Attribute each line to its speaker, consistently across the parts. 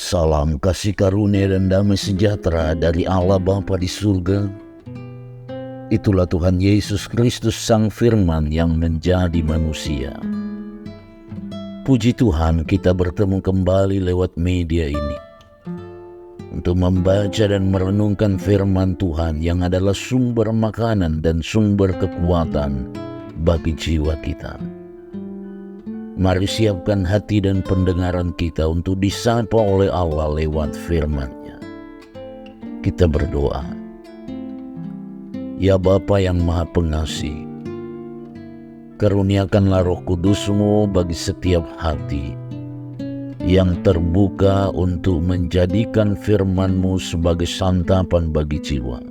Speaker 1: Salam kasih karunia dan damai sejahtera dari Allah Bapa di surga. Itulah Tuhan Yesus Kristus Sang Firman yang menjadi manusia. Puji Tuhan, kita bertemu kembali lewat media ini untuk membaca dan merenungkan firman Tuhan yang adalah sumber makanan dan sumber kekuatan bagi jiwa kita. Mari siapkan hati dan pendengaran kita untuk disapa oleh Allah lewat firman-Nya. Kita berdoa. Ya Bapa yang Maha Pengasih, karuniakanlah Roh Kudus-Mu bagi setiap hati yang terbuka untuk menjadikan firman-Mu sebagai santapan bagi jiwa,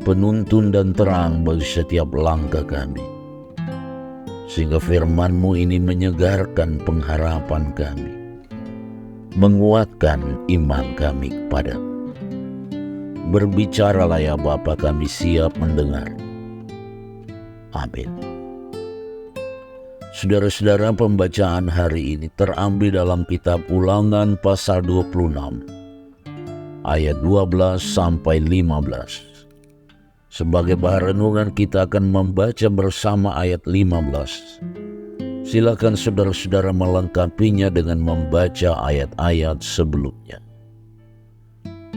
Speaker 1: penuntun dan terang bagi setiap langkah kami. Sehingga firman-Mu ini menyegarkan pengharapan kami, menguatkan iman kami kepada-Mu. Berbicaralah ya Bapa, kami siap mendengar. Amin. Saudara-saudara, pembacaan hari ini terambil dalam kitab Ulangan pasal 26, ayat 12 sampai 15. Sebagai bahan renungan kita akan membaca bersama ayat 15. Silakan saudara-saudara melengkapinya dengan membaca ayat-ayat sebelumnya.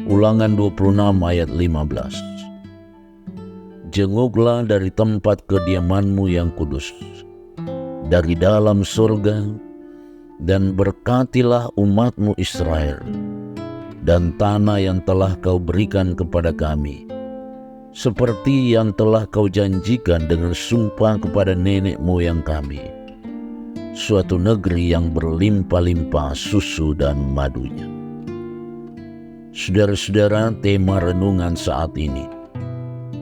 Speaker 1: Ulangan 26 ayat 15. Jenguklah dari tempat kediaman-Mu yang kudus, dari dalam surga, dan berkatilah umat-Mu Israel, dan tanah yang telah Kau berikan kepada kami, seperti yang telah Kau janjikan dengan sumpah kepada nenek moyang kami, suatu negeri yang berlimpah-limpah susu dan madunya. Saudara-saudara, tema renungan saat ini,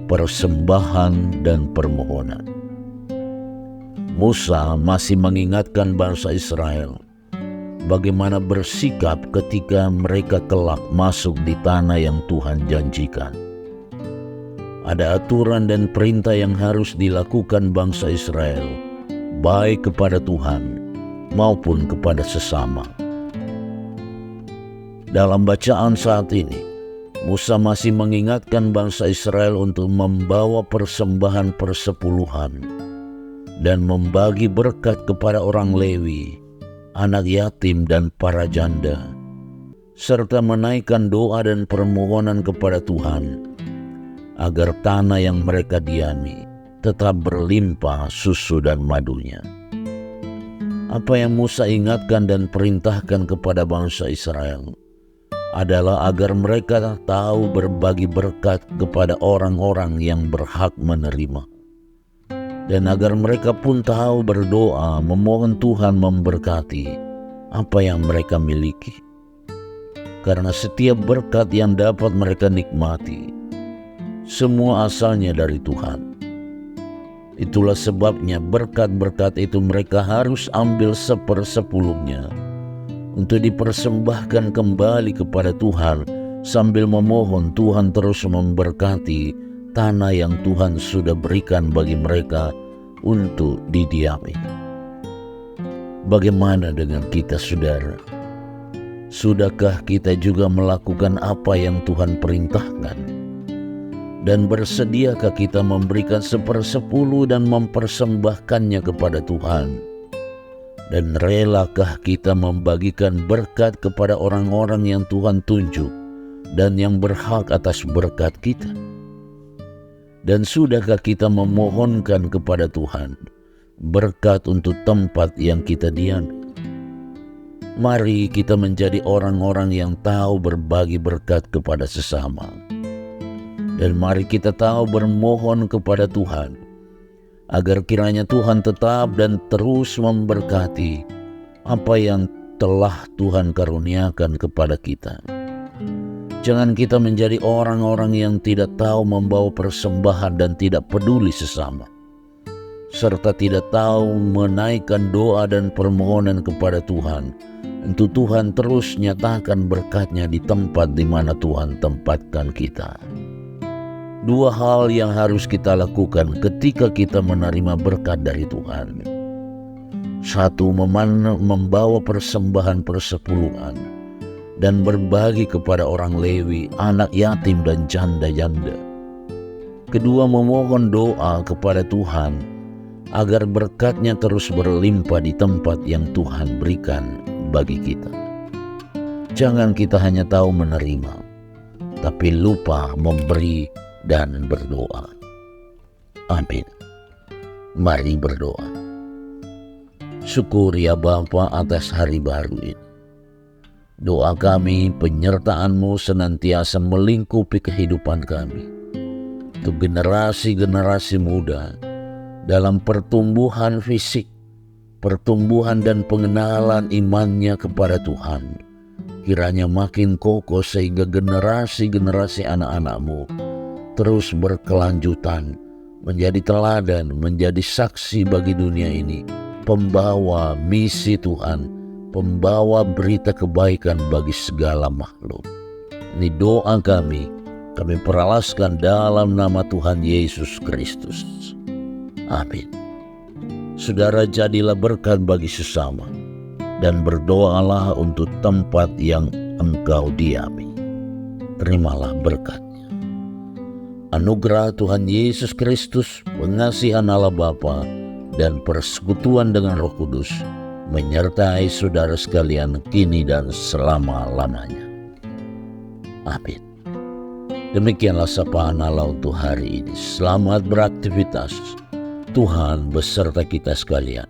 Speaker 1: persembahan dan permohonan. Musa masih mengingatkan bangsa Israel bagaimana bersikap ketika mereka kelak masuk di tanah yang Tuhan janjikan. Ada aturan dan perintah yang harus dilakukan bangsa Israel, baik kepada Tuhan maupun kepada sesama. Dalam bacaan saat ini, Musa masih mengingatkan bangsa Israel untuk membawa persembahan persepuluhan dan membagi berkat kepada orang Lewi, anak yatim dan para janda, serta menaikkan doa dan permohonan kepada Tuhan agar tanah yang mereka diami tetap berlimpah susu dan madunya. Apa yang Musa ingatkan dan perintahkan kepada bangsa Israel adalah agar mereka tahu berbagi berkat kepada orang-orang yang berhak menerima, dan agar mereka pun tahu berdoa memohon Tuhan memberkati apa yang mereka miliki. Karena setiap berkat yang dapat mereka nikmati, semua asalnya dari Tuhan. Itulah sebabnya berkat-berkat itu mereka harus ambil sepersepuluhnya untuk dipersembahkan kembali kepada Tuhan, sambil memohon Tuhan terus memberkati tanah yang Tuhan sudah berikan bagi mereka untuk didiami. Bagaimana dengan kita, saudara? Sudahkah kita juga melakukan apa yang Tuhan perintahkan? Dan bersediakah kita memberikan 1/10 dan mempersembahkannya kepada Tuhan? Dan relakah kita membagikan berkat kepada orang-orang yang Tuhan tunjuk dan yang berhak atas berkat kita? Dan sudahkah kita memohonkan kepada Tuhan berkat untuk tempat yang kita diami? Mari kita menjadi orang-orang yang tahu berbagi berkat kepada sesama. Dan mari kita tahu bermohon kepada Tuhan, agar kiranya Tuhan tetap dan terus memberkati apa yang telah Tuhan karuniakan kepada kita. Jangan kita menjadi orang-orang yang tidak tahu membawa persembahan dan tidak peduli sesama, serta tidak tahu menaikkan doa dan permohonan kepada Tuhan, untuk Tuhan terus nyatakan berkat-Nya di tempat di mana Tuhan tempatkan kita. Dua hal yang harus kita lakukan ketika kita menerima berkat dari Tuhan. Satu, membawa persembahan persepuluhan dan berbagi kepada orang Lewi, anak yatim dan janda-janda. Kedua, memohon doa kepada Tuhan agar berkat-Nya terus berlimpah di tempat yang Tuhan berikan bagi kita. Jangan kita hanya tahu menerima, tapi lupa memberi dan berdoa. Amin. Mari berdoa. Syukur ya Bapa atas hari baru ini. Doa kami, penyertaan-Mu senantiasa melingkupi kehidupan kami. Untuk generasi-generasi muda dalam pertumbuhan fisik, pertumbuhan dan pengenalan imannya kepada Tuhan. Kiranya makin kokoh sehingga generasi-generasi anak-anak-Mu terus berkelanjutan, menjadi teladan, menjadi saksi bagi dunia ini, pembawa misi Tuhan, pembawa berita kebaikan bagi segala makhluk. Ini doa kami peralaskan dalam nama Tuhan Yesus Kristus. Amin. Saudara, jadilah berkat bagi sesama dan berdoalah untuk tempat yang engkau diami. Terimalah berkat. Anugerah Tuhan Yesus Kristus, pengasihan Allah Bapa, dan persekutuan dengan Roh Kudus menyertai saudara sekalian kini dan selama-lamanya. Amin. Demikianlah sapaan Allah untuk hari ini. Selamat beraktivitas. Tuhan beserta kita sekalian.